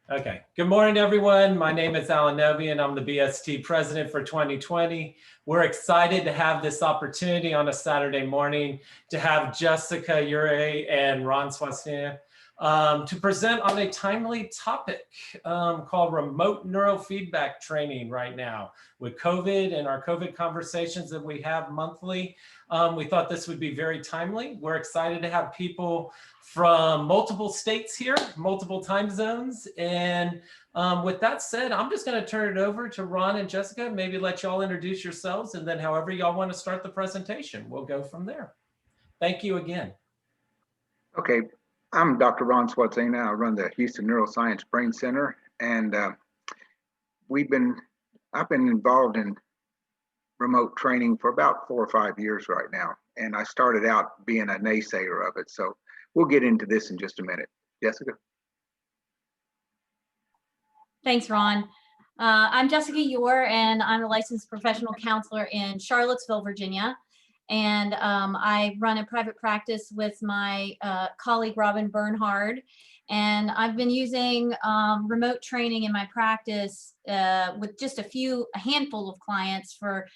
Okay. Good morning, everyone. My name is Alan Novy, and I'm the BST president for 2020. We're excited to have this opportunity on a Saturday morning to have Jessica Eure and Ron Swatzyna to present on a timely topic called remote neurofeedback training right now. With COVID and our COVID conversations that we have monthly, we thought this would be very timely. We're excited to have people from multiple states here, multiple time zones. And with that said, I'm just going to turn it over to Ron and Jessica, maybe let y'all introduce yourselves, and then however y'all want to start the presentation, we'll go from there. Thank you again. Okay, I'm Dr. Ron Swatzyna. I run the Houston Neuroscience Brain Center, and I've been involved in remote training for about 4 or 5 years right now. And I started out being a naysayer of it. So we'll get into this in just a minute. Jessica? Thanks, Ron. I'm Jessica Eure, and I'm a licensed professional counselor in Charlottesville, Virginia. And I run a private practice with my colleague, Robin Bernhard. And I've been using remote training in my practice with just a handful of clients for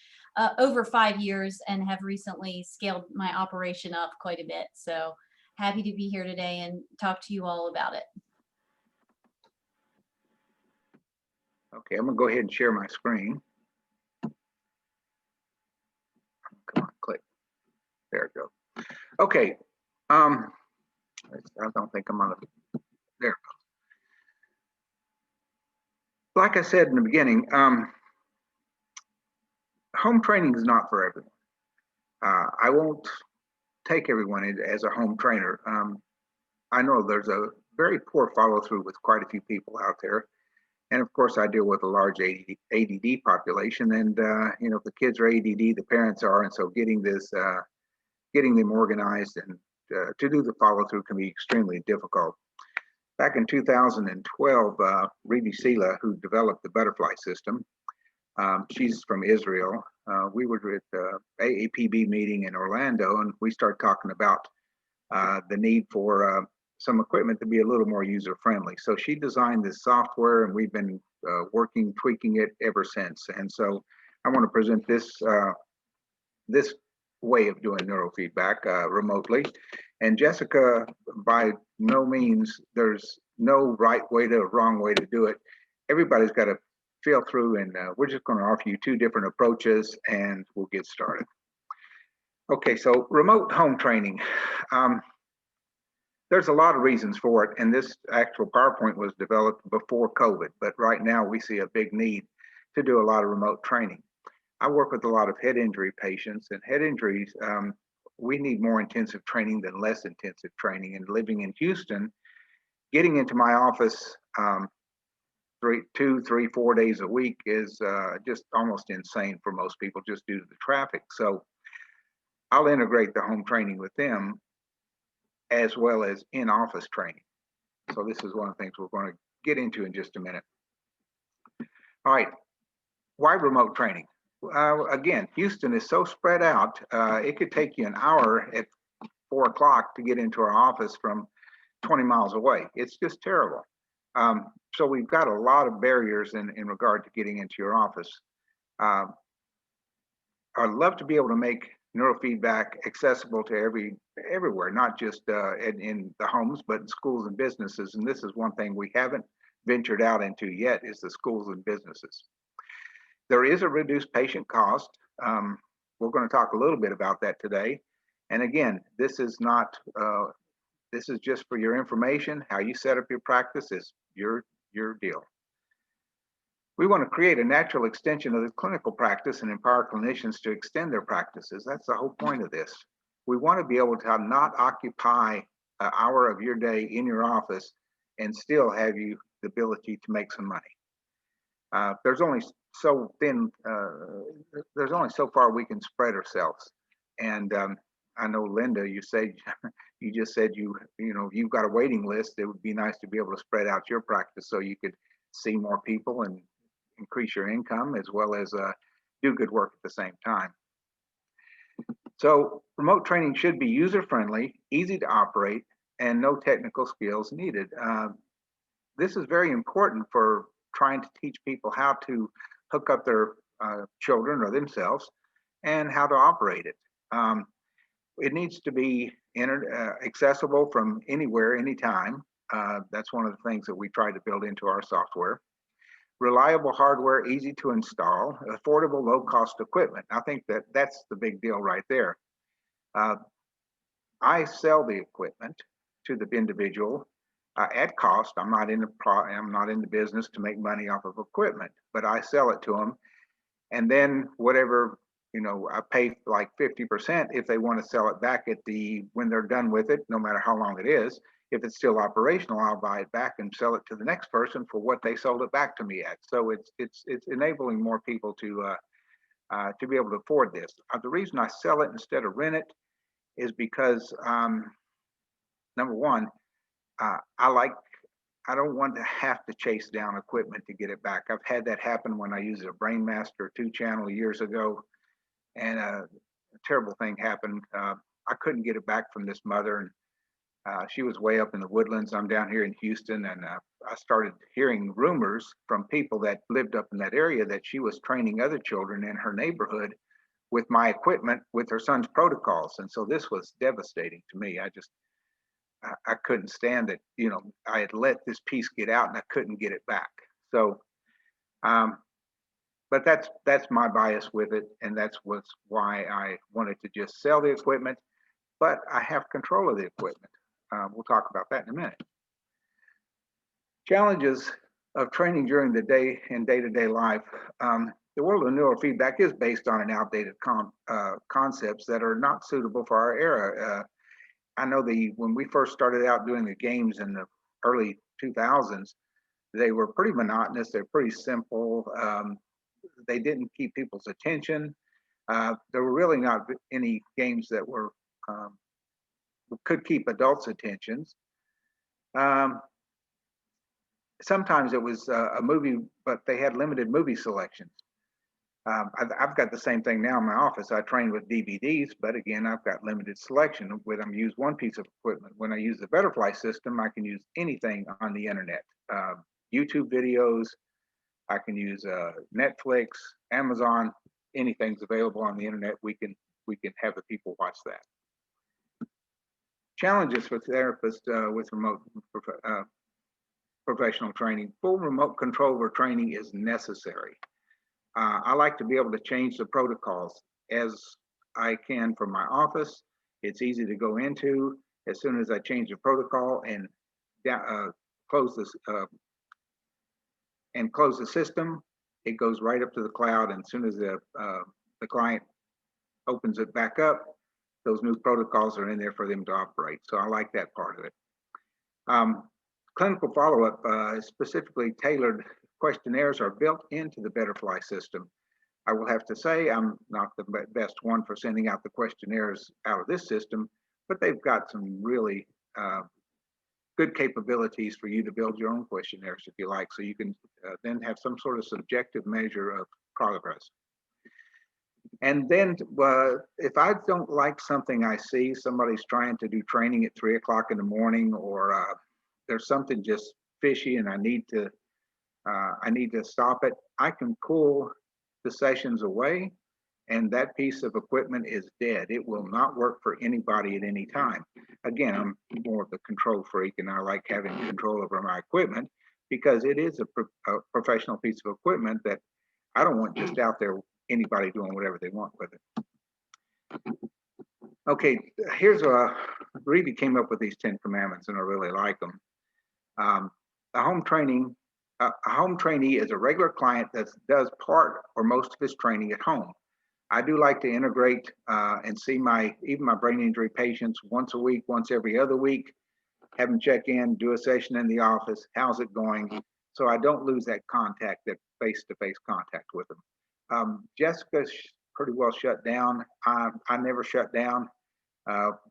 over 5 years, and have recently scaled my operation up quite a bit. So happy to be here today and talk to you all about it. Okay, I'm gonna go ahead and share my screen. Come on, click. There it goes. Okay, I don't think I'm on the, there it goes. Like I said in the beginning, home training is not for everyone. I won't take everyone as a home trainer. I know there's a very poor follow through with quite a few people out there. And of course, I deal with a large ADD population, and you know, if the kids are ADD, the parents are, and so getting them organized and to do the follow through can be extremely difficult. Back in 2012, Revi Sela, who developed the butterfly system, she's from Israel. We were at the AAPB meeting in Orlando, and we started talking about the need for some equipment to be a little more user-friendly. So she designed this software, and we've been tweaking it ever since. And so I want to present this this way of doing neurofeedback remotely. And Jessica, by no means, there's no right way to wrong way to do it. Everybody's got to feel through, and we're just going to offer you 2 different approaches, and we'll get started. Okay, so remote home training. There's a lot of reasons for it, and this actual PowerPoint was developed before COVID, but right now we see a big need to do a lot of remote training. I work with a lot of head injury patients, and head injuries, we need more intensive training than less intensive training. And living in Houston, getting into my office 2, 3, 4 days a week is just almost insane for most people, just due to the traffic. So I'll integrate the home training with them, as well as in-office training. So this is one of the things we're going to get into in just a minute. All right, why remote training? Again, Houston is so spread out, it could take you an hour at 4 o'clock to get into our office from 20 miles away. It's just terrible. So we've got a lot of barriers in regard to getting into your office. I'd love to be able to make neurofeedback accessible to everywhere, not just in the homes, but in schools and businesses. And this is one thing we haven't ventured out into yet, is the schools and businesses. There is a reduced patient cost. We're going to talk a little bit about that today. And again, this is not, this is just for your information. How you set up your practice is your deal. We want to create a natural extension of the clinical practice and empower clinicians to extend their practices. That's the whole point of this. We want to be able to not occupy an hour of your day in your office and still have you the ability to make some money. There's only so far we can spread ourselves. And I know, Linda, you just said you've got a waiting list. It would be nice to be able to spread out your practice so you could see more people and increase your income, as well as do good work at the same time. So remote training should be user-friendly, easy to operate, and no technical skills needed. this is very important for trying to teach people how to hook up their children or themselves and how to operate it. It needs to be accessible from anywhere, anytime. That's one of the things that we try to build into our software. Reliable hardware, easy to install, affordable, low-cost equipment. I think that that's the big deal right there. I sell the equipment to the individual at cost. I'm not in the business to make money off of equipment, but I sell it to them, and then whatever, I pay like 50% if they want to sell it back when they're done with it, no matter how long it is. If it's still operational, I'll buy it back and sell it to the next person for what they sold it back to me at. So it's enabling more people to be able to afford this. The reason I sell it instead of rent it is because number one, I don't want to have to chase down equipment to get it back. I've had that happen when I used a Brainmaster 2-channel years ago, and a terrible thing happened. I couldn't get it back from this mother, and she was way up in the woodlands. I'm down here in Houston, and I started hearing rumors from people that lived up in that area that she was training other children in her neighborhood with my equipment, with her son's protocols. And so this was devastating to me. I couldn't stand it. I had let this piece get out and I couldn't get it back. So, but that's my bias with it. And that's why I wanted to just sell the equipment, but I have control of the equipment. We'll talk about that in a minute. Challenges of training during the day in day-to-day life. The world of neurofeedback is based on an outdated concepts that are not suitable for our era. I know when we first started out doing the games in the early 2000s, they were pretty monotonous. They're pretty simple. They didn't keep people's attention. There were really not any games that could keep adults' attentions. Sometimes it was a movie, but they had limited movie selections. I've got the same thing now in my office. I train with DVDs, but again, I've got limited selection. When I use one piece of equipment, when I use the Butterfly system, I can use anything on the internet. YouTube videos, I can use Netflix, Amazon, anything's available on the internet. We can have the people watch that. Challenges for therapists with remote professional training. Full remote control over training is necessary. I like to be able to change the protocols as I can from my office. It's easy to go into. As soon as I change the protocol and close the system, it goes right up to the cloud. And as soon as the client opens it back up, those new protocols are in there for them to operate. So I like that part of it. Clinical follow-up, specifically tailored questionnaires are built into the Butterfly system. I will have to say I'm not the best one for sending out the questionnaires out of this system, but they've got some really good capabilities for you to build your own questionnaires if you like, so you can then have some sort of subjective measure of progress. And then if I don't like something I see, somebody's trying to do training at 3 o'clock in the morning, or there's something just fishy and I need to stop it, I can pull the sessions away and that piece of equipment is dead. It will not work for anybody at any time. Again, I'm more of the control freak and I like having control over my equipment because it is a professional piece of equipment that I don't want just out there, anybody doing whatever they want with it. Okay, here's Reedy came up with these 10 commandments and I really like them. A home trainee is a regular client that does part or most of his training at home. I do like to integrate and see even my brain injury patients once a week, once every other week, have them check in, do a session in the office. How's it going? So I don't lose that contact, that face-to-face contact with them. Jessica's pretty well shut down. I never shut down.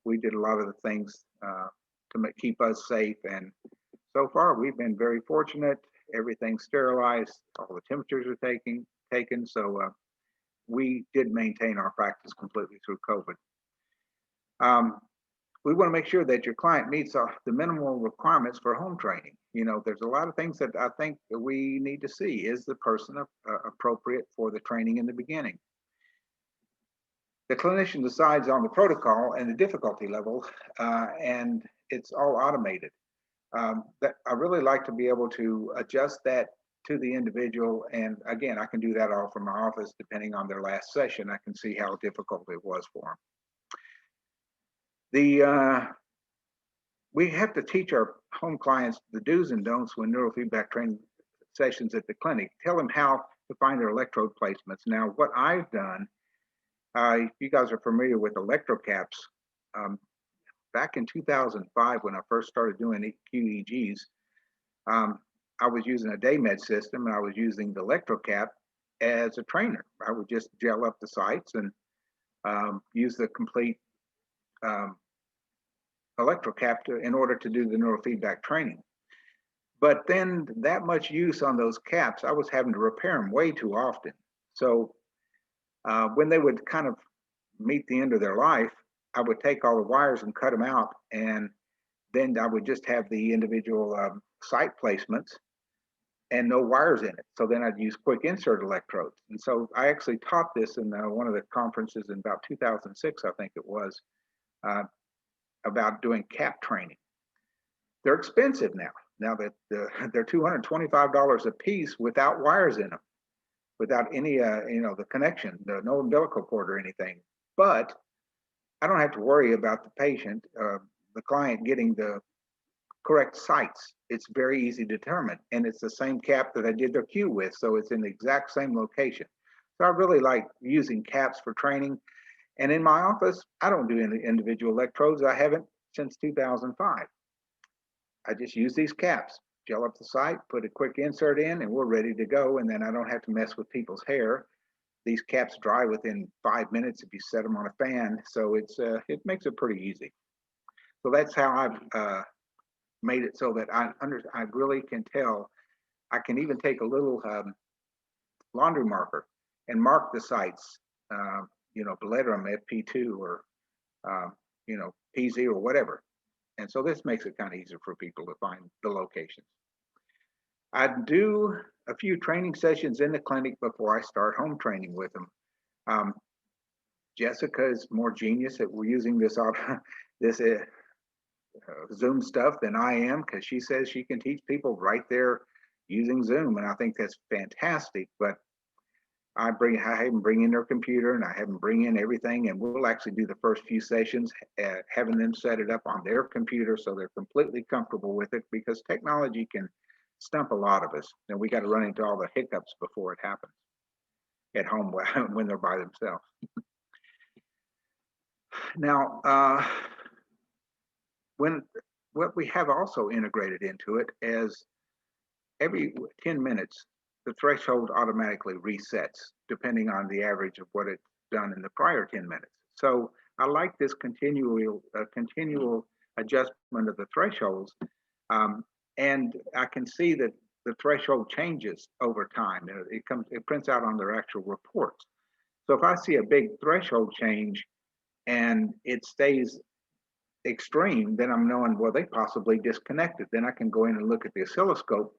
We did a lot of the things to keep us safe, and so far we've been very fortunate. Everything's sterilized, all the temperatures are taken, so we did maintain our practice completely through COVID. we want to make sure that your client meets the minimal requirements for home training. You know, there's a lot of things that I think that we need to see. Is the person appropriate for the training in the beginning? The clinician decides on the protocol and the difficulty level, and it's all automated. That I really like to be able to adjust that to the individual. And again, I can do that all from my office, depending on their last session. I can see how difficult it was for them. We have to teach our home clients the do's and don'ts when neurofeedback training sessions at the clinic. Tell them how to find their electrode placements. Now, what I've done, if you guys are familiar with electrocaps, back in 2005, when I first started doing QEGs, I was using a day med system, and I was using the electrocap as a trainer. I would just gel up the sites and use the complete electrocap in order to do the neurofeedback training. But then that much use on those caps, I was having to repair them way too often. So when they would kind of meet the end of their life, I would take all the wires and cut them out, and then I would just have the individual site placements and no wires in it. So then I'd use quick insert electrodes. And so I actually taught this in one of the conferences in about 2006, I think it was, about doing cap training. They're expensive now. Now that they're $225 a piece without wires in them, without any, the connection, no umbilical cord or anything. But I don't have to worry about the patient, the client getting the correct sites. It's very easy to determine. And it's the same cap that I did their Q with. So it's in the exact same location. So I really like using caps for training. And in my office, I don't do any individual electrodes. I haven't since 2005. I just use these caps, gel up the site, put a quick insert in, and we're ready to go. And then I don't have to mess with people's hair. These caps dry within 5 minutes if you set them on a fan. So it makes it pretty easy. So that's how I've made it so that I really can tell. I can even take a little laundry marker and mark the sites, letter them FP2 or, PZ or whatever. And so this makes it kind of easier for people to find the locations. I do a few training sessions in the clinic before I start home training with them. Jessica is more genius at using this Zoom stuff than I am, because she says she can teach people right there using Zoom, and I think that's fantastic. But I have them bring in their computer, and I have them bring in everything, and we'll actually do the first few sessions having them set it up on their computer so they're completely comfortable with it, because technology can stump a lot of us, and we got to run into all the hiccups before it happens at home when they're by themselves. Now, what we have also integrated into it is every 10 minutes, the threshold automatically resets depending on the average of what it's done in the prior 10 minutes. So I like this continual adjustment of the thresholds. And I can see that the threshold changes over time. It prints out on their actual reports. So if I see a big threshold change and it stays extreme, then I'm knowing, well, they possibly disconnected. Then I can go in and look at the oscilloscope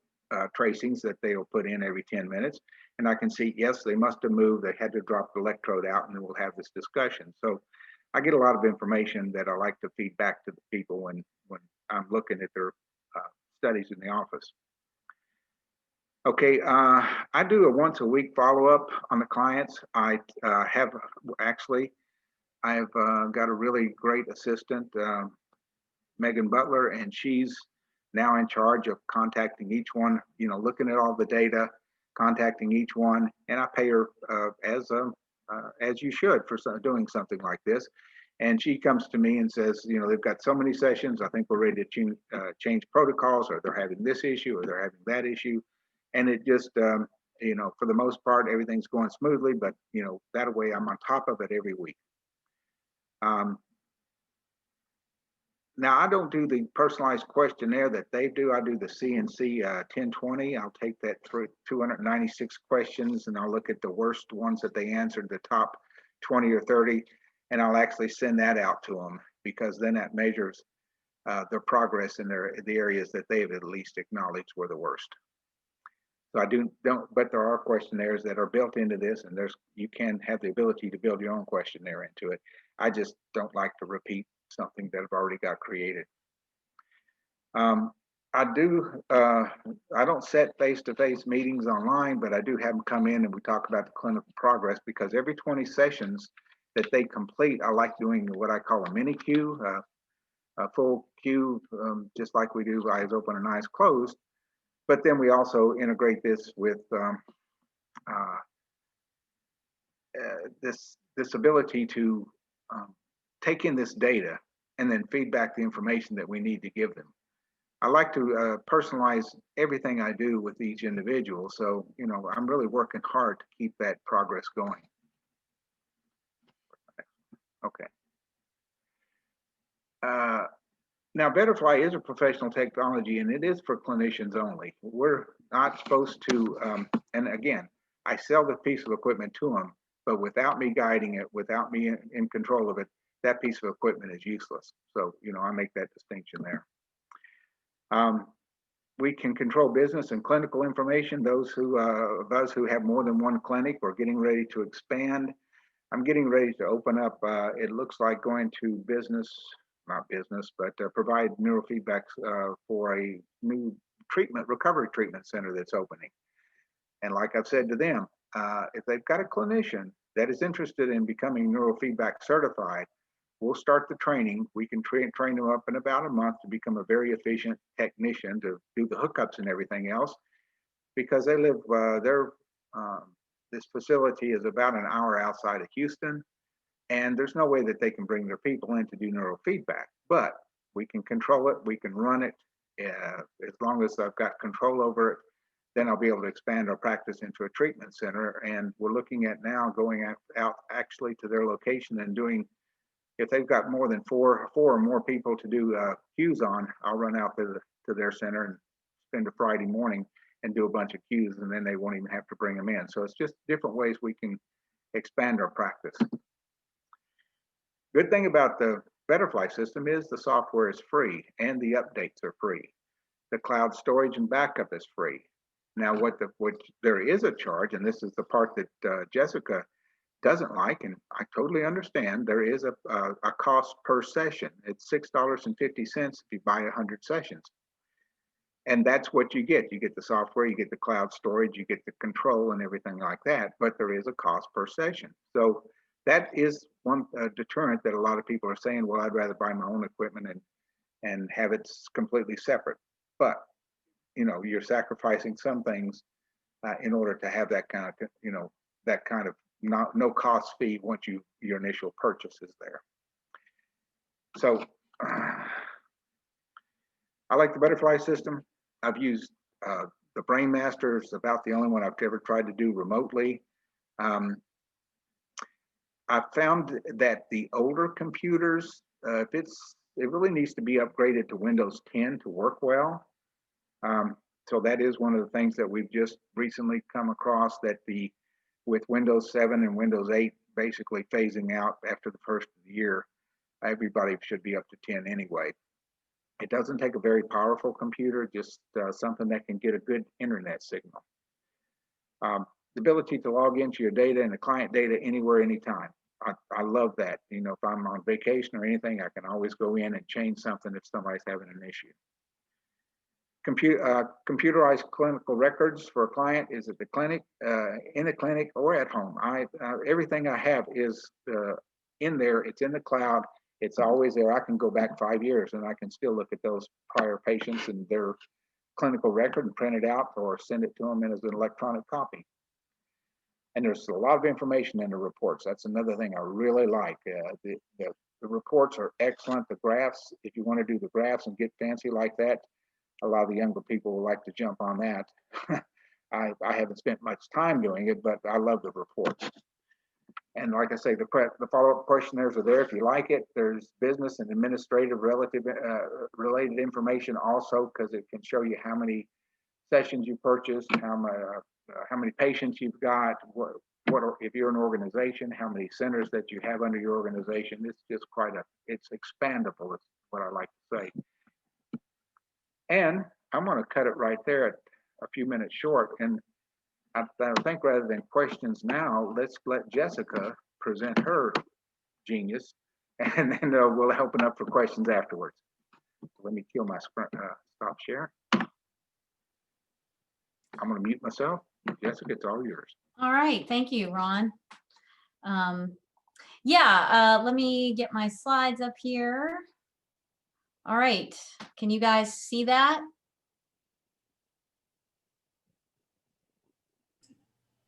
tracings that they'll put in every 10 minutes. And I can see, yes, they must have moved. They had to drop the electrode out, and then we'll have this discussion. So I get a lot of information that I like to feed back to the people when I'm looking at their studies in the office. Okay, I do a once a week follow-up on the clients. I've got a really great assistant, Megan Butler, and she's now in charge of contacting each one, looking at all the data, contacting each one, and I pay her as you should for doing something like this. And she comes to me and says, they've got so many sessions, I think we're ready to change protocols, or they're having this issue, or they're having that issue. And it just, for the most part, everything's going smoothly, but, that way I'm on top of it every week. Now, I don't do the personalized questionnaire that they do. I do the CNC 1020. I'll take that through 296 questions, and I'll look at the worst ones that they answered, the top 20 or 30, and I'll actually send that out to them. because then that measures their progress in the areas that they've at least acknowledged were the worst. So I but there are questionnaires that are built into this, and you can have the ability to build your own questionnaire into it. I just don't like to repeat something that I've already got created. I don't set face-to-face meetings online, but I do have them come in and we talk about the clinical progress, because every 20 sessions that they complete, I like doing what I call a mini queue, a full queue, just like we do eyes open and eyes closed. But then we also integrate this with this ability to take in this data and then feed back the information that we need to give them. I like to personalize everything I do with each individual. So, I'm really working hard to keep that progress going. Okay. Now, Betterfly is a professional technology, and it is for clinicians only. We're not supposed to, and again, I sell the piece of equipment to them, but without me guiding it, without me in control of it, that piece of equipment is useless. So, I make that distinction there. We can control business and clinical information. Those of us who have more than one clinic or getting ready to expand, I'm getting ready to open up, it looks like going to not business, but provide neurofeedback for a new recovery treatment center that's opening. And like I've said to them, if they've got a clinician that is interested in becoming neurofeedback certified, we'll start the training. We can train them up in about a month to become a very efficient technician to do the hookups and everything else, because they live, this facility is about an hour outside of Houston, and there's no way that they can bring their people in to do neurofeedback, but we can control it, we can run it. As long as I've got control over it, then I'll be able to expand our practice into a treatment center. And we're looking at now going out actually to their location and doing, if they've got more than four or more people to do cues on, I'll run out to their center and spend a Friday morning and do a bunch of cues, and then they won't even have to bring them in. So it's just different ways we can expand our practice. Good thing about the Butterfly system is the software is free and the updates are free. The cloud storage and backup is free. Now, what there is a charge, and this is the part that Jessica doesn't like, and I totally understand. There is a cost per session. It's $6.50 if you buy 100 sessions. And that's what you get. You get the software, you get the cloud storage, you get the control and everything like that, but there is a cost per session. So that is one deterrent that a lot of people are saying, well, I'd rather buy my own equipment and have it completely separate. But, you're sacrificing some things in order to have that kind of, no cost fee once your initial purchase is there. So I like the Butterfly system. I've used the Brainmaster. Is about the only one I've ever tried to do remotely. I found that the older computers, it really needs to be upgraded to Windows 10 to work well. So that is one of the things that we've just recently come across, that with Windows 7 and Windows 8 basically phasing out after the first of the year, everybody should be up to 10 anyway. It doesn't take a very powerful computer, just something that can get a good internet signal. The ability to log into your data and the client data anywhere, anytime. I love that. If I'm on vacation or anything, I can always go in and change something if somebody's having an issue. Computerized clinical records for a client is at the clinic, in the clinic, or at home. Everything I have is in there. It's in the cloud. It's always there. I can go back 5 years and I can still look at those prior patients and their clinical record and print it out or send it to them as an electronic copy. And there's a lot of information in the reports. That's another thing I really like. The reports are excellent. The graphs, if you want to do the graphs and get fancy like that, a lot of the younger people will like to jump on that. I haven't spent much time doing it, but I love the reports. And like I say, the follow-up questionnaires are there if you like it. There's business and administrative related information also, because it can show you how many sessions you purchased, how many patients you've got, if you're an organization, how many centers that you have under your organization. It's just it's expandable, is what I like to say. And I'm going to cut it right there at a few minutes short. And I think rather than questions now, let's let Jessica present her genius, and then we'll open up for questions afterwards. Let me kill my stop share. I'm going to mute myself. Jessica, it's all yours. All right, thank you, Ron. Let me get my slides up here. All right, can you guys see that?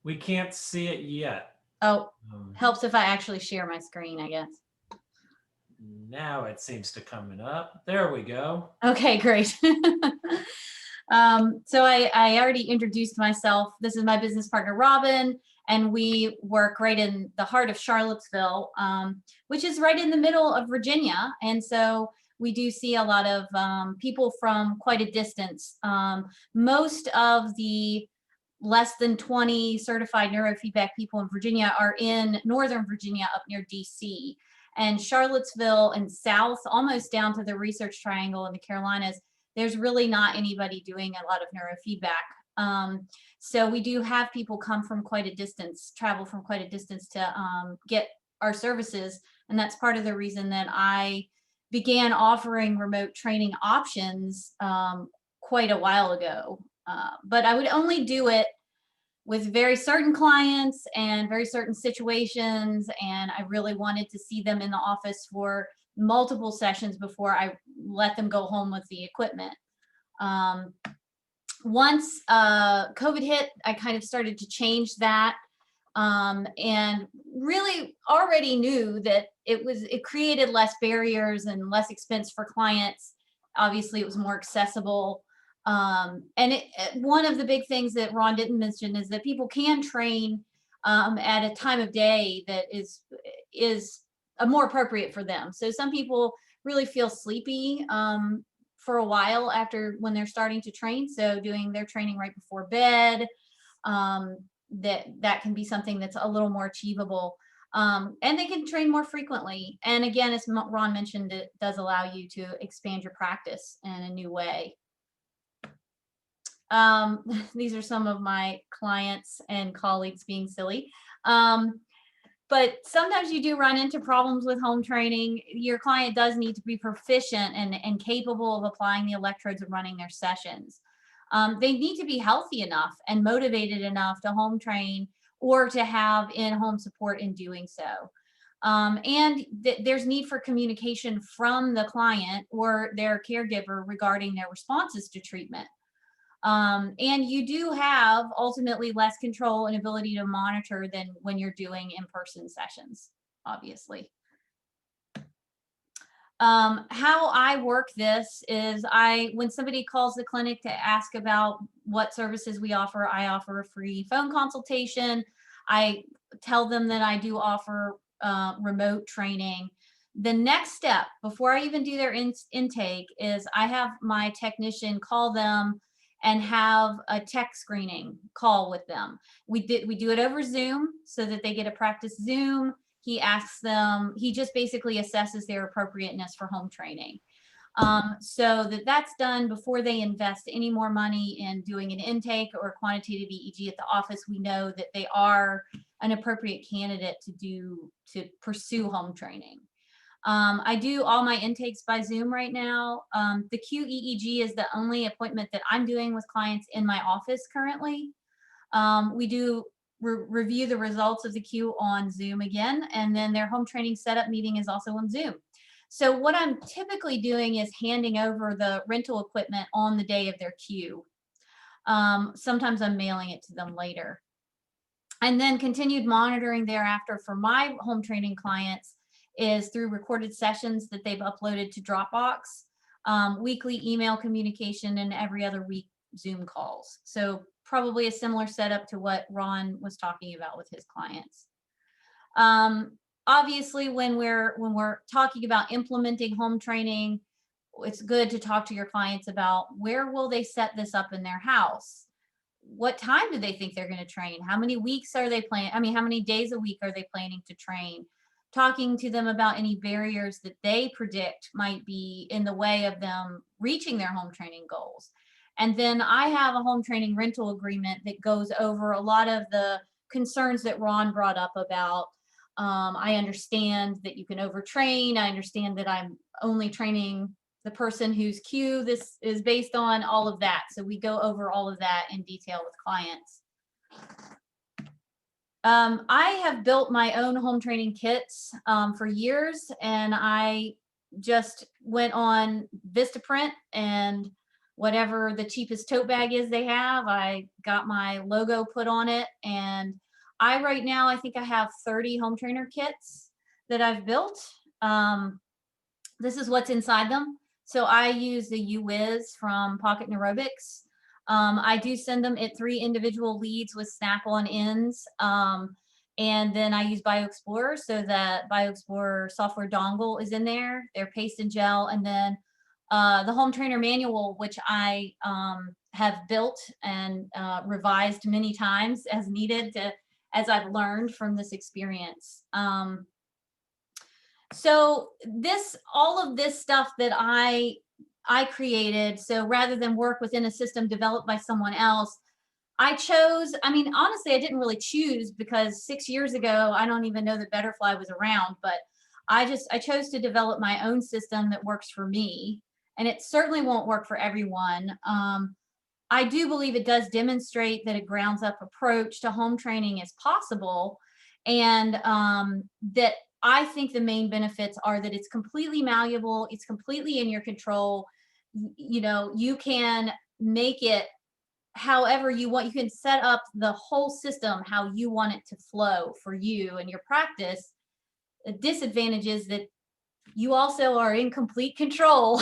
We can't see it yet. Oh, helps if I actually share my screen, I guess. Now it seems to coming up. There we go. Okay, great. So I already introduced myself. This is my business partner, Robin, and we work right in the heart of Charlottesville, which is right in the middle of Virginia. And so we do see a lot of people from quite a distance. Most of the less than 20 certified neurofeedback people in Virginia are in Northern Virginia up near DC. And Charlottesville and south, almost down to the Research Triangle in the Carolinas, there's really not anybody doing a lot of neurofeedback. So we do have people come from quite a distance, travel from quite a distance to get our services. And that's part of the reason that I began offering remote training options quite a while ago. But I would only do it with very certain clients and very certain situations. And I really wanted to see them in the office for multiple sessions before I let them go home with the equipment. Once COVID hit, I kind of started to change that, and really already knew that it created less barriers and less expense for clients. Obviously, it was more accessible. And one of the big things that Ron didn't mention is that people can train at a time of day that is more appropriate for them. So some people really feel sleepy for a while when they're starting to train. So doing their training right before bed, that can be something that's a little more achievable. And they can train more frequently. And again, as Ron mentioned, it does allow you to expand your practice in a new way. These are some of my clients and colleagues being silly. But sometimes you do run into problems with home training. Your client does need to be proficient and capable of applying the electrodes and running their sessions. They need to be healthy enough and motivated enough to home train or to have in-home support in doing so. And there's need for communication from the client or their caregiver regarding their responses to treatment. And you do have ultimately less control and ability to monitor than when you're doing in-person sessions, obviously. How I work this is when somebody calls the clinic to ask about what services we offer, I offer a free phone consultation. I tell them that I do offer remote training. The next step before I even do their intake is I have my technician call them and have a tech screening call with them. We do it over Zoom so that they get a practice Zoom. He asks them, he just basically assesses their appropriateness for home training. So that's done before they invest any more money in doing an intake or quantitative EEG at the office. We know that they are an appropriate candidate to pursue home training. I do all my intakes by Zoom right now. The QEEG is the only appointment that I'm doing with clients in my office currently. We do review the results of the Q on Zoom again, and then their home training setup meeting is also on Zoom. So what I'm typically doing is handing over the rental equipment on the day of their Q. Sometimes I'm mailing it to them later. And then continued monitoring thereafter for my home training clients is through recorded sessions that they've uploaded to Dropbox, weekly email communication, and every other week Zoom calls. So probably a similar setup to what Ron was talking about with his clients. Obviously, when we're talking about implementing home training, it's good to talk to your clients about where will they set this up in their house? what time do they think they're going to train? How many weeks are they planning? I mean, how many days a week are they planning to train? Talking to them about any barriers that they predict might be in the way of them reaching their home training goals. And then I have a home training rental agreement that goes over a lot of the concerns that Ron brought up about, I understand that you can overtrain. I understand that I'm only training the person whose cue this is based on, all of that. So we go over all of that in detail with clients. I have built my own home training kits for years, and I just went on Vistaprint and whatever the cheapest tote bag is they have, I got my logo put on it. And right now, I think I have 30 home trainer kits that I've built. This is what's inside them. So I use the CEUs from Pocket Neurobics. I do send them at 3 individual leads with snap-on ends. And then I use BioExplorer, so that BioExplorer software dongle is in there, their paste and gel, and then the home trainer manual, which I have built and revised many times as needed as I've learned from this experience. So all of this stuff that I created, so rather than work within a system developed by someone else, I chose, I mean, honestly, I didn't really choose, because 6 years ago, I don't even know that Betterfly was around, but I chose to develop my own system that works for me, and it certainly won't work for everyone. I do believe it does demonstrate that a grounds up approach to home training is possible, and that I think the main benefits are that it's completely malleable, it's completely in your control. You know, you can make it however you want. You can set up the whole system how you want it to flow for you and your practice. The disadvantage is that you also are in complete control.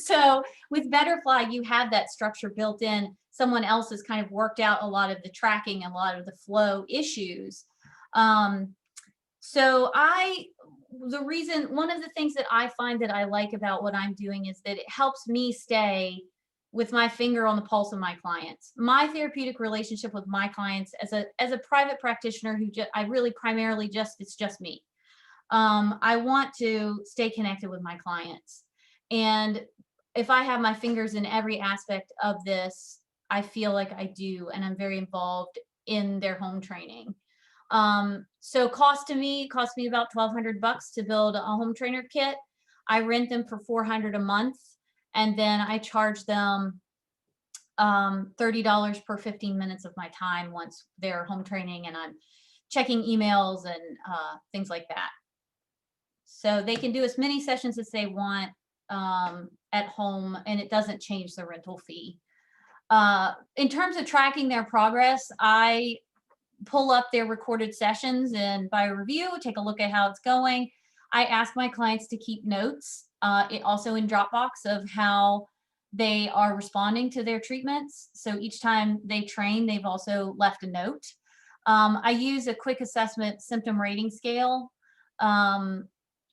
So with Betterfly, you have that structure built in. Someone else has kind of worked out a lot of the tracking and a lot of the flow issues. So one of the things that I find that I like about what I'm doing is that it helps me stay with my finger on the pulse of my clients. My therapeutic relationship with my clients as a private practitioner I really primarily it's just me. I want to stay connected with my clients. And if I have my fingers in every aspect of this, I feel like I do, and I'm very involved in their home training. So cost me about $1,200 to build a home trainer kit. I rent them for $400 a month, and then I charge them $30 per 15 minutes of my time once they're home training and I'm checking emails and things like that. So they can do as many sessions as they want at home, and it doesn't change the rental fee. In terms of tracking their progress, I pull up their recorded sessions and BioReview, take a look at how it's going. I ask my clients to keep notes, also in Dropbox, of how they are responding to their treatments. So each time they train, they've also left a note. I use a quick assessment symptom rating scale.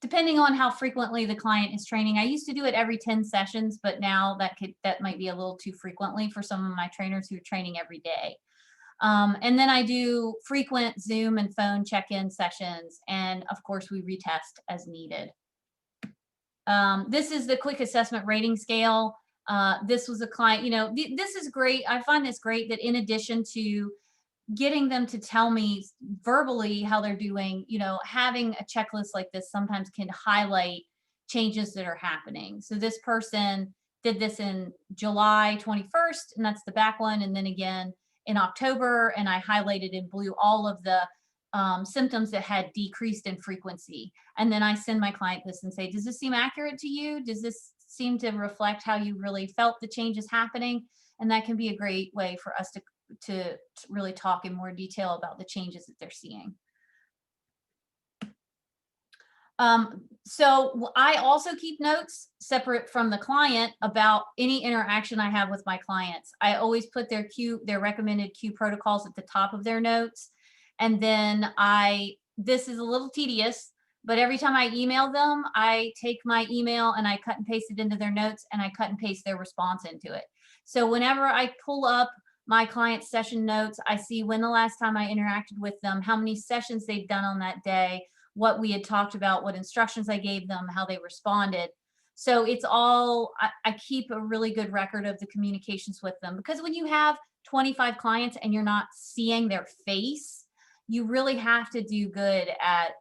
Depending on how frequently the client is training. I used to do it every 10 sessions, but now that might be a little too frequently for some of my trainers who are training every day. And then I do frequent Zoom and phone check-in sessions. And of course, we retest as needed. This is the quick assessment rating scale. This was a client, this is great. I find this great that in addition to getting them to tell me verbally how they're doing, having a checklist like this sometimes can highlight changes that are happening. So this person did this in July 21st, and that's the back one. And then again in October, and I highlighted in blue all of the symptoms that had decreased in frequency. And then I send my client this and say, does this seem accurate to you? Does this seem to reflect how you really felt the changes happening? And that can be a great way for us to really talk in more detail about the changes that they're seeing. So I also keep notes separate from the client about any interaction I have with my clients. I always put their recommended cue protocols at the top of their notes. And then this is a little tedious, but every time I email them, I take my email and I cut and paste it into their notes, and I cut and paste their response into it. So whenever I pull up my client session notes. I see when the last time I interacted with them, how many sessions they've done on that day, what we had talked about, what instructions I gave them, how they responded. So it's all, I keep a really good record of the communications with them, because when you have 25 clients and you're not seeing their face, you really have to do good at,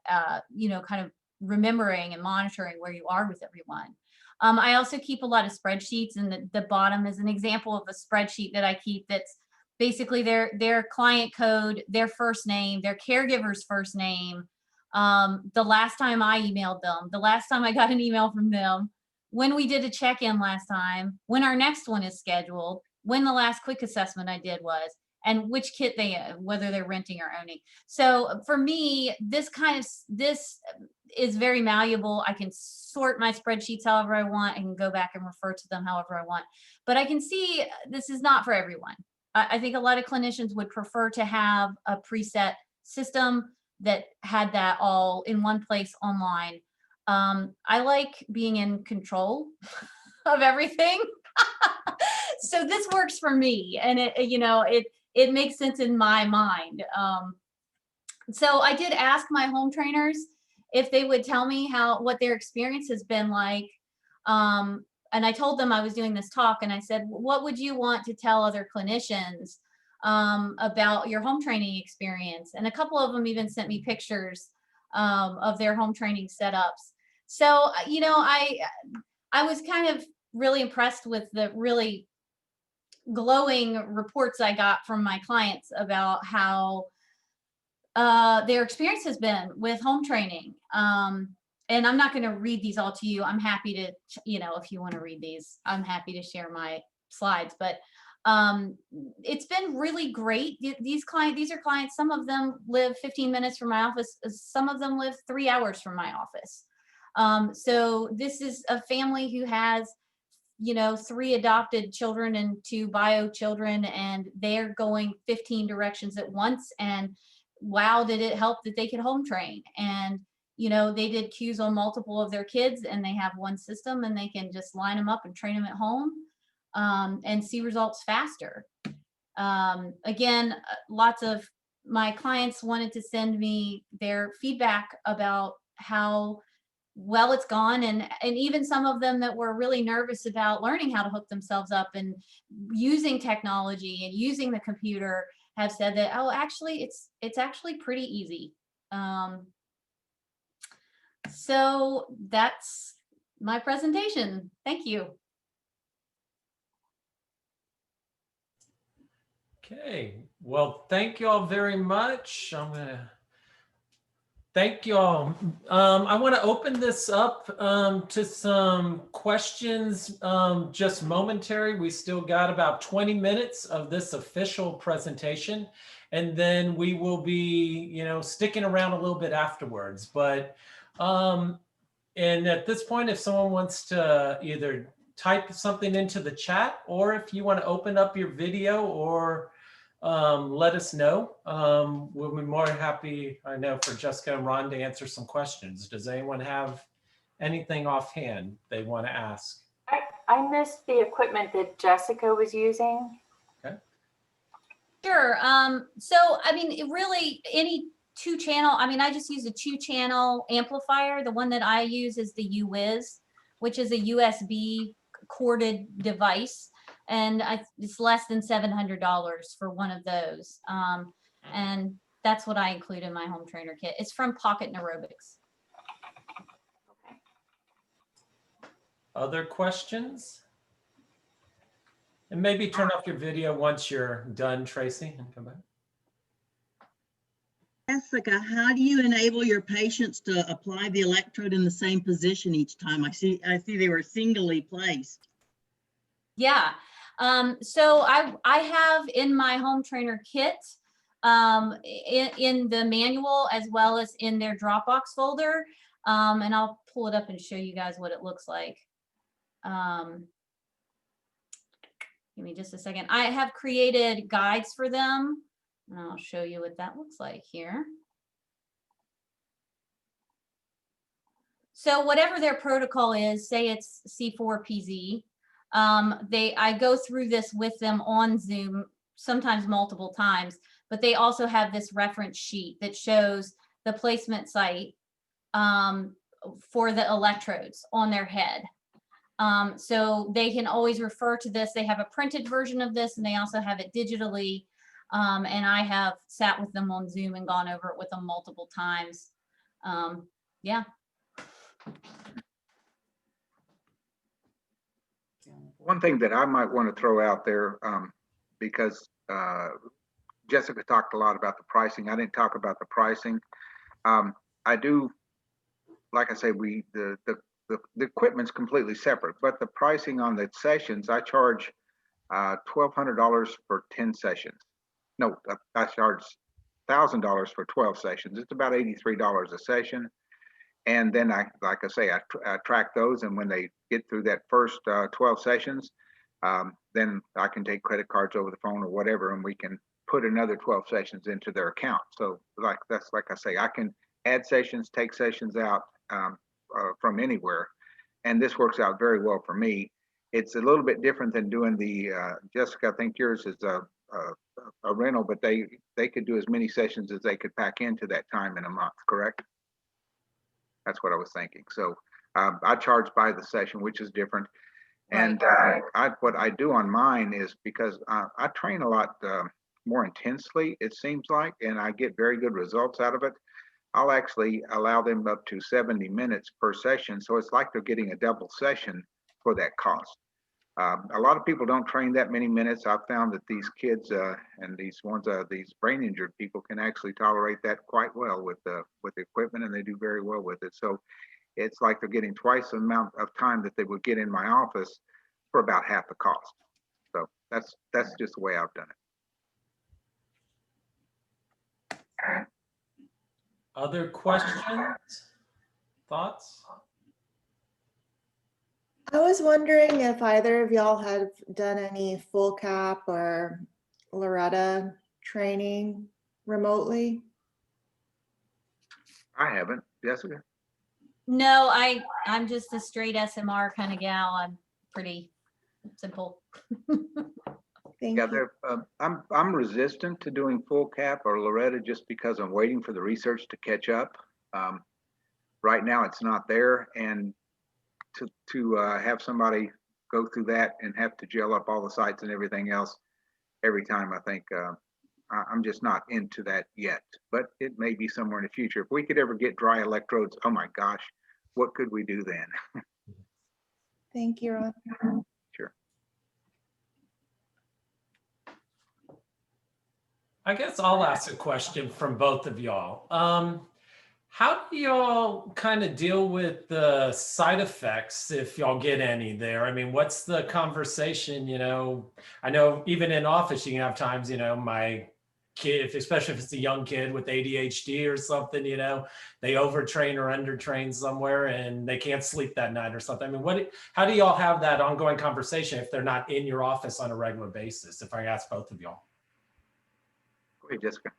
you know, kind of remembering and monitoring where you are with everyone. I also keep a lot of spreadsheets, and the bottom is an example of a spreadsheet that I keep that's basically their client code, their first name, their caregiver's first name, the last time I emailed them, the last time I got an email from them, when we did a check-in last time, when our next one is scheduled, when the last quick assessment I did was, and which kit they, whether they're renting or owning. So for me, this is very malleable. I can sort my spreadsheets however I want. I can go back and refer to them however I want. But I can see this is not for everyone. I think a lot of clinicians would prefer to have a preset system that had that all in one place online. I like being in control of everything. So this works for me, and it makes sense in my mind. So I did ask my home trainers if they would tell me what their experience has been like. And I told them I was doing this talk, and I said, what would you want to tell other clinicians about your home training experience? And a couple of them even sent me pictures of their home training setups. So, I was kind of really impressed with the really glowing reports I got from my clients about how their experience has been with home training. And I'm not going to read these all to you. I'm happy to, if you want to read these, I'm happy to share my slides. But it's been really great. These are clients, some of them live 15 minutes from my office. Some of them live 3 hours from my office. So this is a family who has, 3 adopted children and 2 bio children, and they're going 15 directions at once. And wow, did it help that they could home train. And they did cues on multiple of their kids, and they have one system, and they can just line them up and train them at home and see results faster. Again, lots of my clients wanted to send me their feedback about how well it's gone, and even some of them that were really nervous about learning how to hook themselves up and using technology and using the computer have said that, oh, actually it's actually pretty easy. So that's my presentation. Thank you. Okay, well, thank you all very much. I'm gonna thank you all. I want to open this up to some questions, just momentary. We still got about 20 minutes of this official presentation, and then we will be, sticking around a little bit afterwards. But, and at this point, if someone wants to either type something into the chat, or if you want to open up your video or let us know. We'll be more happy, I know, for Jessica and Ron to answer some questions. Does anyone have anything offhand they want to ask? I missed the equipment that Jessica was using. Okay. Sure. So, I mean, really any 2-channel, I just use a 2-channel amplifier. The one that I use is the CEUs, which is a USB corded device. And it's less than $700 for one of those. And that's what I include in my home trainer kit. It's from Pocket Neurobics. Okay. Other questions? And maybe turn off your video once you're done, Tracy, and come back. Jessica, how do you enable your patients to apply the electrode in the same position each time? I see they were singly placed. Yeah. So I have in my home trainer kit, in the manual as well as in their Dropbox folder, and I'll pull it up and show you guys what it looks like. Give me just a second. I have created guides for them, and I'll show you what that looks like here. So whatever their protocol is, say it's C4PZ, I go through this with them on Zoom sometimes multiple times, but they also have this reference sheet that shows the placement site for the electrodes on their head. So they can always refer to this. They have a printed version of this, and they also have it digitally. And I have sat with them on Zoom and gone over it with them multiple times. Yeah. One thing that I might want to throw out there, because Jessica talked a lot about the pricing. I didn't talk about the pricing. I do, like I say, the equipment's completely separate, but the pricing on the sessions, I charge $1,200 for 10 sessions. No, I charge $1,000 for 12 sessions. It's about $83 a session. And then I track those, and when they get through that first 12 sessions, then I can take credit cards over the phone or whatever, and we can put another 12 sessions into their account. So like I say, I can add sessions, take sessions out from anywhere, and this works out very well for me. It's a little bit different than doing the Jessica, I think yours is a rental, but they could do as many sessions as they could pack into that time in a month, correct? That's what I was thinking. So I charge by the session, which is different. And what I do on mine is, because I train a lot more intensely, it seems like, and I get very good results out of it. I'll actually allow them up to 70 minutes per session. So it's like they're getting a double session for that cost. A lot of people don't train that many minutes. I've found that these kids and these brain injured people can actually tolerate that quite well with the equipment, and they do very well with it. So it's like they're getting twice the amount of time that they would get in my office for about half the cost. So that's just the way I've done it. Other questions, thoughts? I was wondering if either of y'all have done any full cap or Loretta training remotely. I haven't. Jessica? No, I'm just a straight SMR kind of gal. I'm pretty simple. Thank Yeah, you. I'm resistant to doing full cap or Loretta just because I'm waiting for the research to catch up. Right now, it's not there, and to have somebody go through that and have to gel up all the sites and everything else every time, I think I'm just not into that yet. But it may be somewhere in the future. If we could ever get dry electrodes, oh my gosh, what could we do then? Thank you, Ron. Sure. I guess I'll ask a question from both of y'all. How do y'all kind of deal with the side effects, if y'all get any there? I mean, what's the conversation, I know even in office, you can have times, my kid, especially if it's a young kid with ADHD or something, they overtrain or undertrain somewhere and they can't sleep that night or something. I mean, how do y'all have that ongoing conversation if they're not in your office on a regular basis? If I ask both of y'all. Go ahead, Jessica.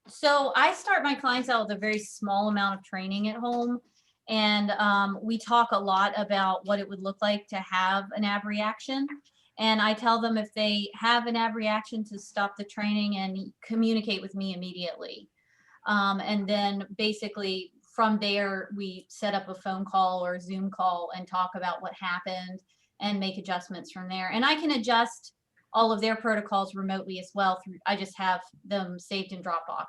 So I start my clients out with a very small amount of training at home. And we talk a lot about what it would look like to have an ab reaction. And I tell them if they have an ab reaction to stop the training and communicate with me immediately. And then basically from there, we set up a phone call or a Zoom call and talk about what happened and make adjustments from there. And I can adjust all of their protocols remotely as well. I just have them saved in Dropbox.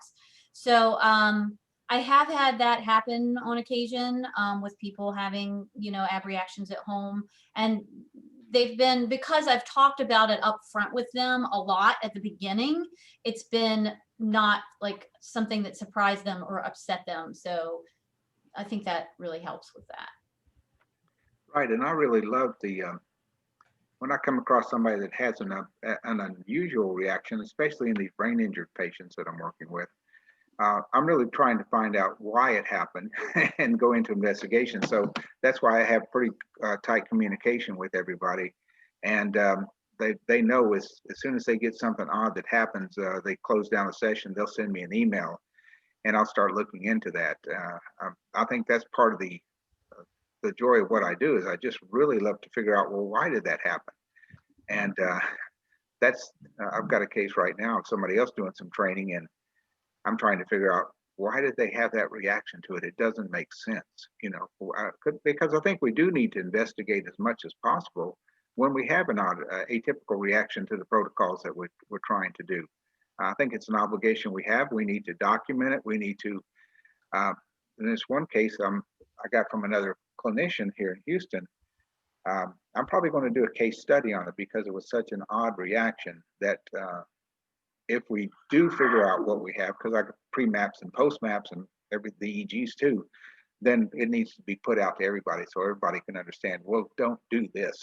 So I have had that happen on occasion with people having, ab reactions at home. And they've been, because I've talked about it up front with them a lot at the beginning, it's been not like something that surprised them or upset them. So I think that really helps with that. Right, and I really love when I come across somebody that has an unusual reaction, especially in these brain injured patients that I'm working with, I'm really trying to find out why it happened and go into investigation. So that's why I have pretty tight communication with everybody. And they know as soon as they get something odd that happens, they close down a session, they'll send me an email and I'll start looking into that. I think that's part of the joy of what I do is I just really love to figure out, well, why did that happen? And that's, I've got a case right now of somebody else doing some training, and I'm trying to figure out, why did they have that reaction to it? It doesn't make sense, you know, because I think we do need to investigate as much as possible when we have an atypical reaction to the protocols that we're trying to do. I think it's an obligation we have. We need to document it. We need to, in this one case I got from another clinician here in Houston, I'm probably going to do a case study on it because it was such an odd reaction that if we do figure out what we have, because I got pre-maps and post-maps and the EEGs too, then it needs to be put out to everybody so everybody can understand, well, don't do this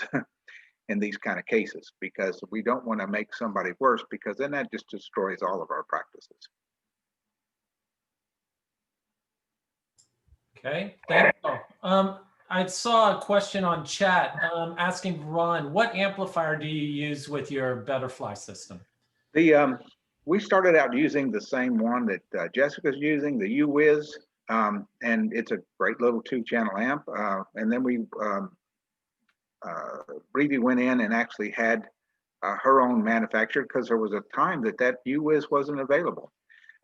in these kind of cases, because we don't want to make somebody worse, because then that just destroys all of our practices. Okay, thank you. I saw a question on chat asking Ron, what amplifier do you use with your Butterfly system? We started out using the same one that Jessica's using, the UWiz, and it's a great little 2-channel amp. And then Breevy went in and actually had her own manufactured, because there was a time that UWiz wasn't available.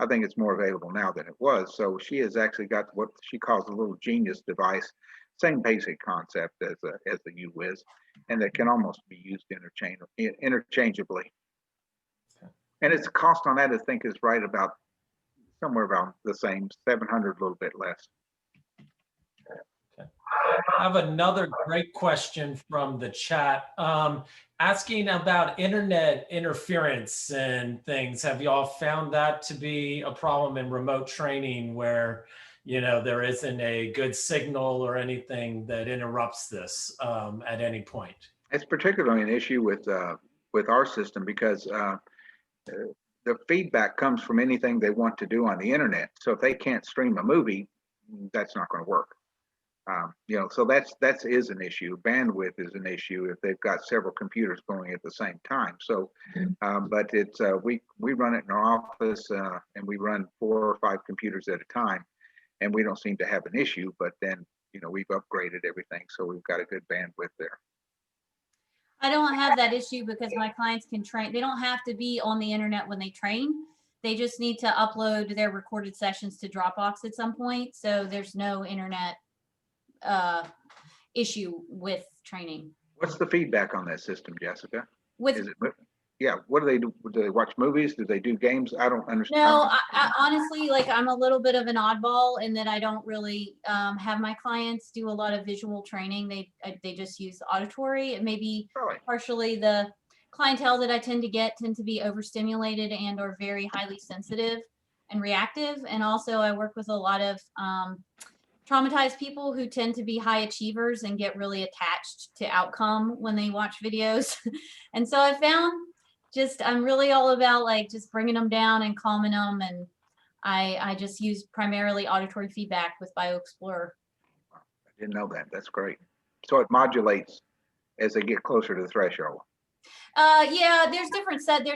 I think it's more available now than it was. So she has actually got what she calls a little genius device, same basic concept as the UWiz, and that can almost be used interchangeably. And its cost on that, I think, is right about somewhere around the same, 700, a little bit less. Okay. I have another great question from the chat asking about internet interference and things. Have y'all found that to be a problem in remote training where, you know, there isn't a good signal or anything that interrupts this at any point? It's particularly an issue with our system because the feedback comes from anything they want to do on the internet. So if they can't stream a movie, that's not going to work. You know, so that is an issue. Bandwidth is an issue if they've got several computers going at the same time. So, but it's we run it in our office and we run 4 or 5 computers at a time, and we don't seem to have an issue. But then, you know, we've upgraded everything, so we've got a good bandwidth there. I don't have that issue because my clients can train. They don't have to be on the internet when they train. They just need to upload their recorded sessions to Dropbox at some point. So there's no internet issue with training. What's the feedback on that system, Jessica? With Yeah, what do they do? Do they watch movies? Do they do games? I don't understand. no, I honestly, like, I'm a little bit of an oddball in that I don't really have my clients do a lot of visual training. They just use auditory. It may be Really? partially the clientele that I tend to be overstimulated and or very highly sensitive and reactive. And also I work with a lot of traumatized people who tend to be high achievers and get really attached to outcome when they watch videos. And so I found I'm really all about like just bringing them down and calming them. And I just use primarily auditory feedback with BioExplorer. I didn't know that. That's great. So it modulates as they get closer to the threshold. Yeah, there's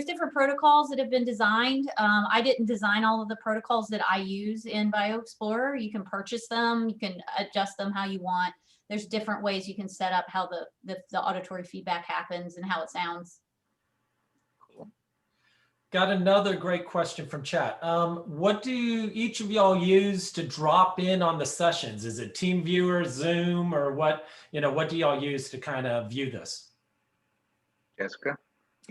different protocols that have been designed. I didn't design all of the protocols that I use in BioExplorer. You can purchase them, you can adjust them how you want. There's different ways you can set up how the auditory feedback happens and how it sounds. Got another great question from chat. What do each of y'all use to drop in on the sessions? Is it TeamViewer, Zoom, or what do y'all use to kind of view this? Jessica?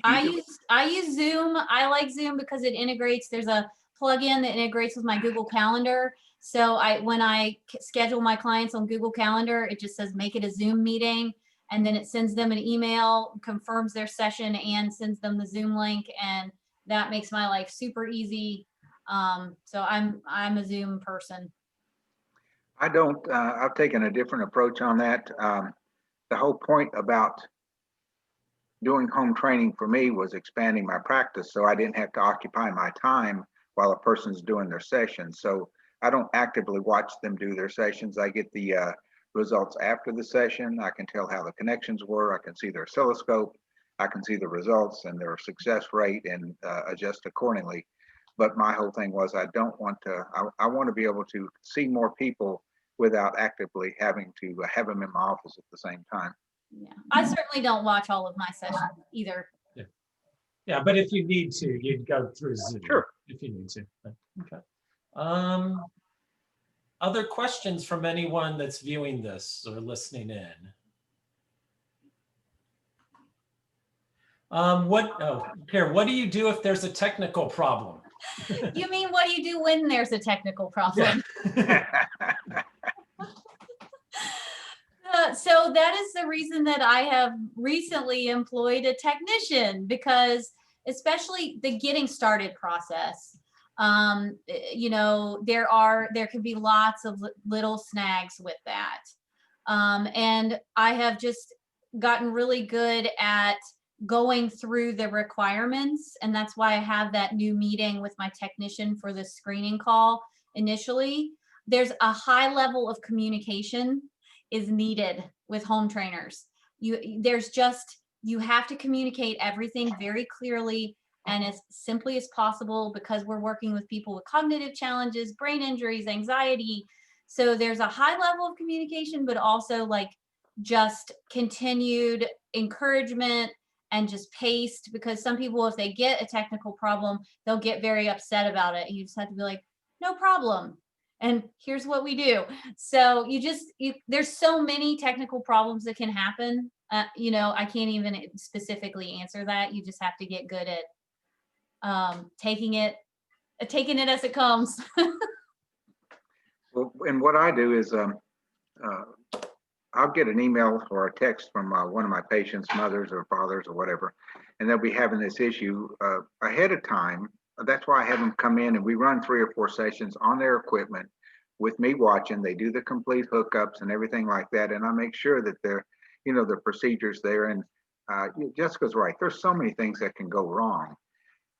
I use Zoom. I like Zoom because it integrates. There's a plugin that integrates with my Google Calendar. So when I schedule my clients on Google Calendar, it just says make it a Zoom meeting, and then it sends them an email, confirms their session, and sends them the Zoom link, and that makes my life super easy. So I'm a Zoom person. I don't. I've taken a different approach on that. The whole point about doing home training for me was expanding my practice, so I didn't have to occupy my time while a person's doing their sessions. So I don't actively watch them do their sessions. I get the results after the session. I can tell how the connections were. I can see their oscilloscope. I can see the results and their success rate and adjust accordingly. But my whole thing was I want to be able to see more people without actively having to have them in my office at the same time. Yeah, I certainly don't watch all of my sessions either. Yeah. Yeah, but if you need to, you'd go through Zoom. Sure. If you need to. But, okay. Other questions from anyone that's viewing this or listening in? What do you do if there's a technical problem? You mean, what do you do when there's a technical problem? So that is the reason that I have recently employed a technician, because especially the getting started process, you know, there can be lots of little snags with that. And I have just gotten really good at going through the requirements. And that's why I have that new meeting with my technician for the screening call initially. There's a high level of communication is needed with home trainers. You have to communicate everything very clearly and as simply as possible, because we're working with people with cognitive challenges, brain injuries, anxiety. So there's a high level of communication, but also like just continued encouragement and just paced, because some people, if they get a technical problem, they'll get very upset about it. And you just have to be like, no problem. And here's what we do. So there's so many technical problems that can happen. You know, I can't even specifically answer that. You just have to get good at taking it as it comes. Well, and what I do is I'll get an email or a text from one of my patients' mothers or fathers or whatever, and they'll be having this issue ahead of time. That's why I have them come in and we run 3 or 4 sessions on their equipment with me watching. They do the complete hookups and everything like that. And I make sure that they're, you know, the procedures there. And Jessica's right. There's so many things that can go wrong.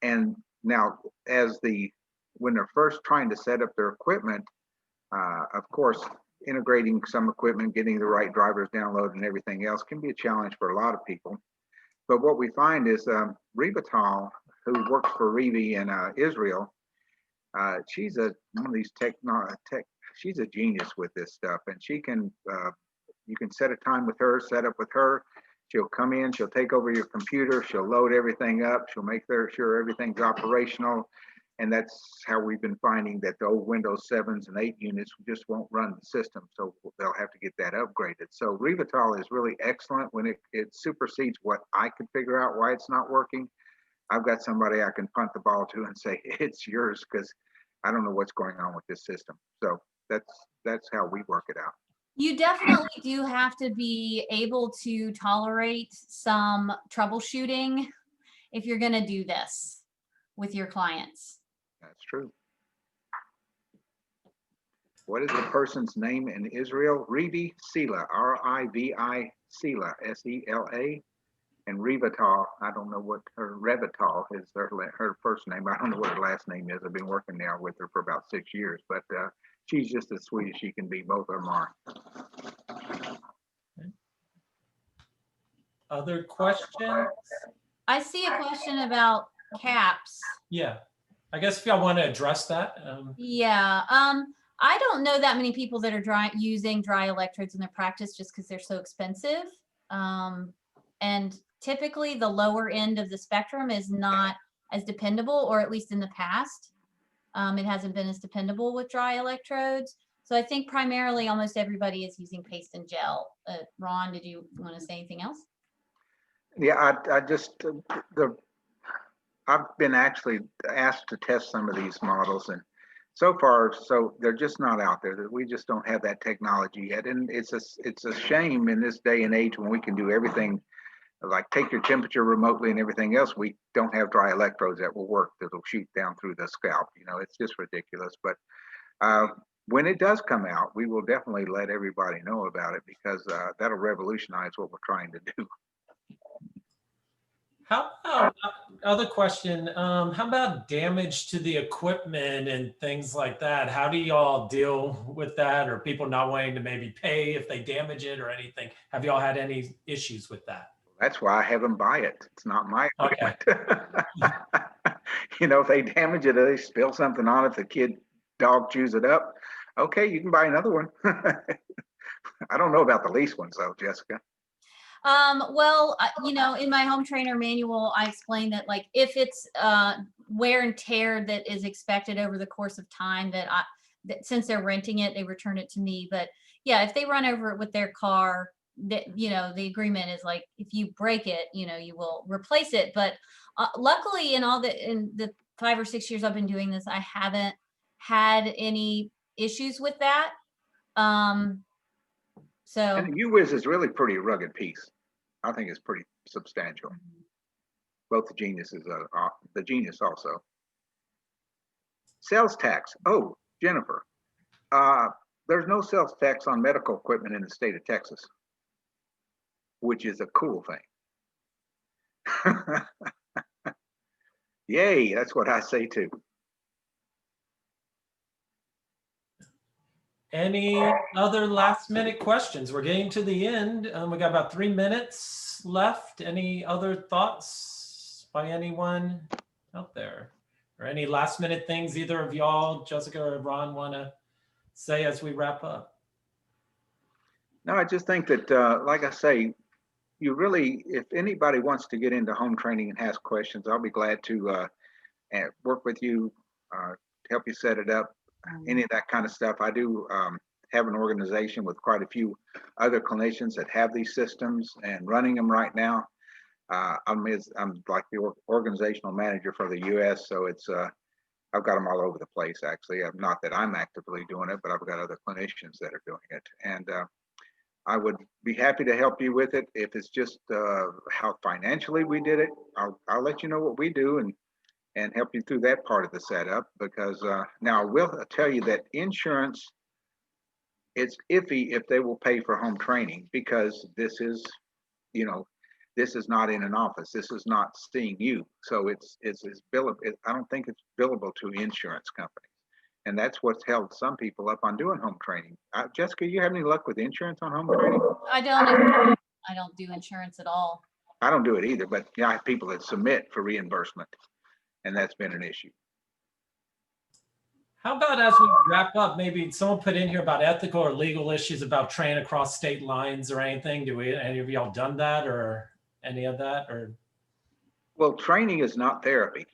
And now when they're first trying to set up their equipment, of course, integrating some equipment, getting the right drivers downloaded and everything else can be a challenge for a lot of people. But what we find is Rivatal, who works for Revi in Israel, she's one of these she's a genius with this stuff, and she can, you can set a time with her, set up with her. She'll come in, she'll take over your computer, she'll load everything up, she'll make sure everything's operational. And that's how we've been finding that the old Windows 7s and 8 units just won't run the system. So they'll have to get that upgraded. So Rivatal is really excellent when it supersedes what I could figure out why it's not working. I've got somebody I can punt the ball to and say, it's yours, because I don't know what's going on with this system. So that's how we work it out. You definitely do have to be able to tolerate some troubleshooting if you're going to do this with your clients. That's true. What is the person's name in Israel? Rivi Sela, R-I-V-I Sela, S-E-L-A. And Rivatal, I don't know what Revital is her first name. I don't know what her last name is. I've been working now with her for about 6 years, but she's just as sweet as she can be. Both of them are. Other questions? I see a question about caps. Yeah, I guess if y'all want to address that. Yeah, I don't know that many people that are using dry electrodes in their practice just because they're so expensive. And typically the lower end of the spectrum is not as dependable, or at least in the past, it hasn't been as dependable with dry electrodes. So I think primarily almost everybody is using paste and gel. Ron, did you want to say anything else? Yeah, I've been actually asked to test some of these models, and so far, they're just not out there. That we just don't have that technology yet, and it's a shame in this day and age when we can do everything, like take your temperature remotely and everything else. We don't have dry electrodes that will work, that'll shoot down through the scalp. You know, it's just ridiculous. But when it does come out, we will definitely let everybody know about it, because that'll revolutionize what we're trying to do. How about, other question, how about damage to the equipment and things like that? How do y'all deal with that, or people not wanting to maybe pay if they damage it or anything? Have y'all had any issues with that? That's why I have them buy it. It's not my equipment. Okay. You know, if they damage it, or they spill something on it, the dog chews it up, okay, you can buy another one. I don't know about the lease ones though, Jessica. Well, in my home trainer manual, I explained that like if it's wear and tear that is expected over the course of time, that since they're renting it, they return it to me. But yeah, if they run over it with their car, that the agreement is like if you break it, you will replace it. But luckily, in the 5 or 6 years I've been doing this, I haven't had any issues with that. So And the UWIS is really pretty rugged piece. I think it's pretty substantial. Both the Genius the Genius also. Sales tax. Oh, Jennifer, there's no sales tax on medical equipment in the state of Texas, which is a cool thing. Yay, that's what I say too. Any other last minute questions? We're getting to the end. We got about 3 minutes left. Any other thoughts by anyone out there? Or any last minute things either of y'all, Jessica or Ron, want to say as we wrap up? No, I just think that, like I say, you really, if anybody wants to get into home training and has questions, I'll be glad to work with you, to help you set it up. Any of that kind of stuff. I do have an organization with quite a few other clinicians that have these systems and running them right now. I'm like the organizational manager for the US, so it's I've got them all over the place actually. Not that I'm actively doing it, but I've got other clinicians that are doing it, and I would be happy to help you with it. If it's just how financially we did it, I'll let you know what we do and help you through that part of the setup, because now I will tell you that insurance, it's iffy if they will pay for home training, because this is, this is not in an office. This is not seeing you. So it's billable. I don't think it's billable to insurance companies. And that's what's held some people up on doing home training. Jessica, you have any luck with insurance on home training? I don't do insurance at all. I don't do it either, but I have people that submit for reimbursement, and that's been an issue. How about as we wrap up, maybe someone put in here about ethical or legal issues about training across state lines or anything? Any of y'all done that or any of that? Or well, training is not therapy,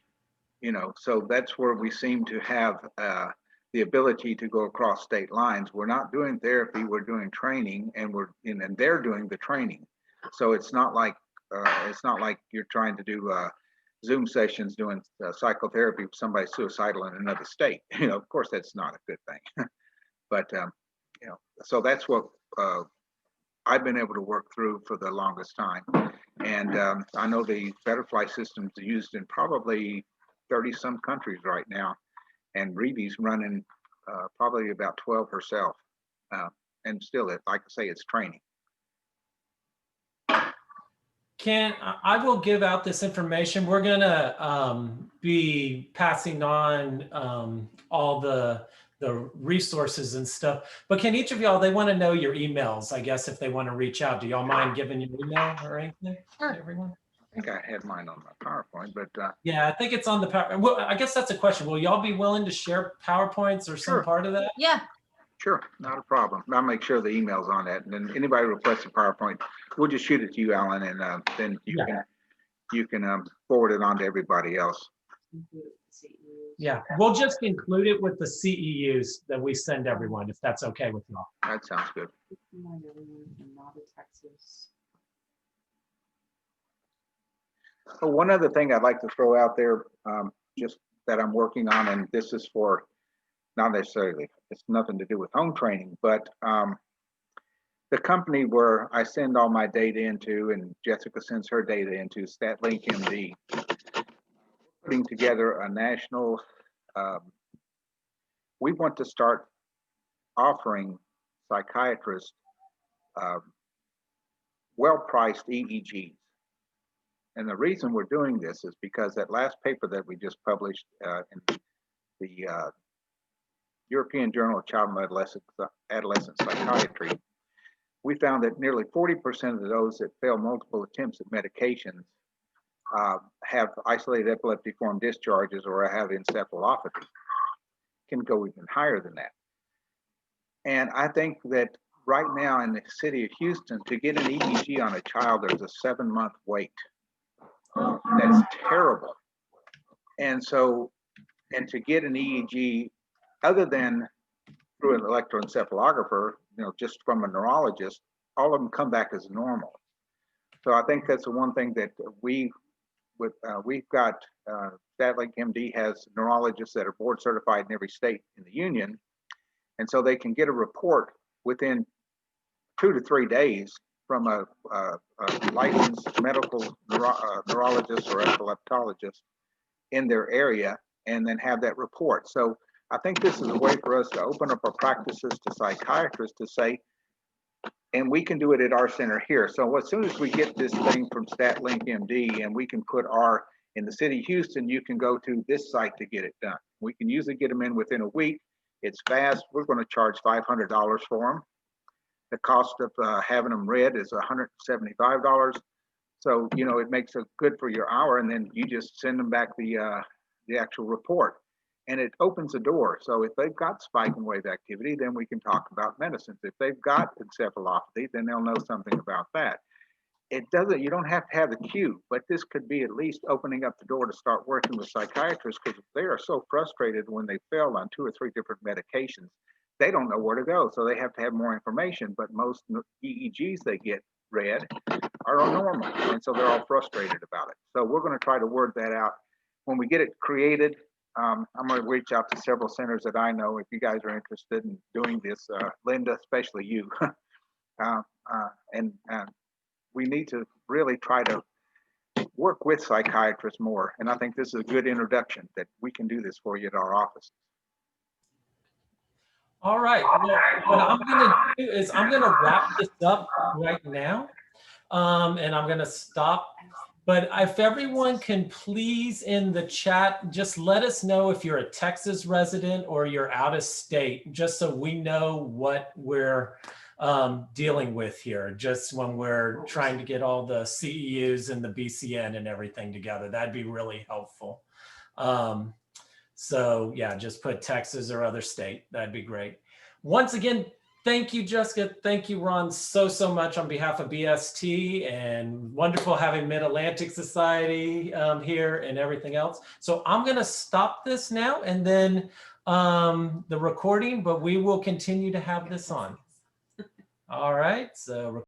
so that's where we seem to have the ability to go across state lines. We're not doing therapy, we're doing training, and and they're doing the training. So it's not like you're trying to do Zoom sessions doing psychotherapy with somebody suicidal in another state. Of course, that's not a good thing. But so that's what I've been able to work through for the longest time. And I know the Betterfly system is used in probably 30 some countries right now, and Reedy's running probably about 12 herself, and still, like I say, it's training. I will give out this information. We're gonna be passing on all the resources and stuff. But can each of y'all, they want to know your emails, I guess, if they want to reach out. Do y'all mind giving your email or anything? Sure. Everyone? I think I had mine on my PowerPoint, but Yeah, I think it's on the power. Well, I guess that's a question. Will y'all be willing to share PowerPoints or some Sure. part of that? Yeah. sure, not a problem. I'll make sure the email's on that, and then anybody requests a PowerPoint, we'll just shoot it to you, Alan, and then you can forward it on to everybody else. Yeah, we'll just include it with the CEUs that we send everyone, if that's okay with y'all. That sounds good. So one other thing I'd like to throw out there, just that I'm working on, and this is for not necessarily, it's nothing to do with home training, but the company where I send all my data into, and Jessica sends her data into, StatLink MD, putting together a national, we want to start offering psychiatrists well-priced EEGs. And the reason we're doing this is because that last paper that we just published in the European Journal of Child and Adolescent Psychiatry, we found that nearly 40% of those that fail multiple attempts at medications have isolated epileptiform discharges or have encephalopathy. Can go even higher than that. And I think that right now in the city of Houston, to get an EEG on a child, there's a 7-month wait. That's terrible. And so, and to get an EEG other than through an electroencephalographer, just from a neurologist, all of them come back as normal. So I think that's the one thing that we've got, Statlick MD has neurologists that are board certified in every state in the union. And so they can get a report within 2 to 3 days from a licensed medical neurologist or epileptologist in their area, and then have that report. So I think this is a way for us to open up our practices to psychiatrists to say, and we can do it at our center here. So as soon as we get this thing from StatLink MD and we can put in the city of Houston, you can go to this site to get it done. We can usually get them in within a week. It's fast. We're going to charge $500 for them. The cost of having them read is $175. So, it makes it good for your hour, and then you just send them back the actual report, and it opens the door. So if they've got spike and wave activity, then we can talk about medicines. If they've got encephalopathy, then they'll know something about that. You don't have to have the cue, but this could be at least opening up the door to start working with psychiatrists, because they are so frustrated when they fail on 2 or 3 different medications. They don't know where to go, so they have to have more information, but most EEGs they get read are normal, and so they're all frustrated about it. So we're going to try to word that out. When we get it created, I'm going to reach out to several centers that I know. If you guys are interested in doing this, Linda, especially you, and we need to really try to work with psychiatrists more. And I think this is a good introduction that we can do this for you at our office. All right. Well, what I'm going to do is I'm going to wrap this up right now, and I'm going to stop. But if everyone can please in the chat, just let us know if you're a Texas resident or you're out of state, just so we know what we're dealing with here, just when we're trying to get all the CEUs and the BCN and everything together. That'd be really helpful. So yeah, just put Texas or other state. That'd be great. Once again, thank you, Jessica. Thank you, Ron, so much on behalf of BST, and wonderful having Mid-Atlantic Society here and everything else. So I'm going to stop this now and then the recording, but we will continue to have this on. All right. So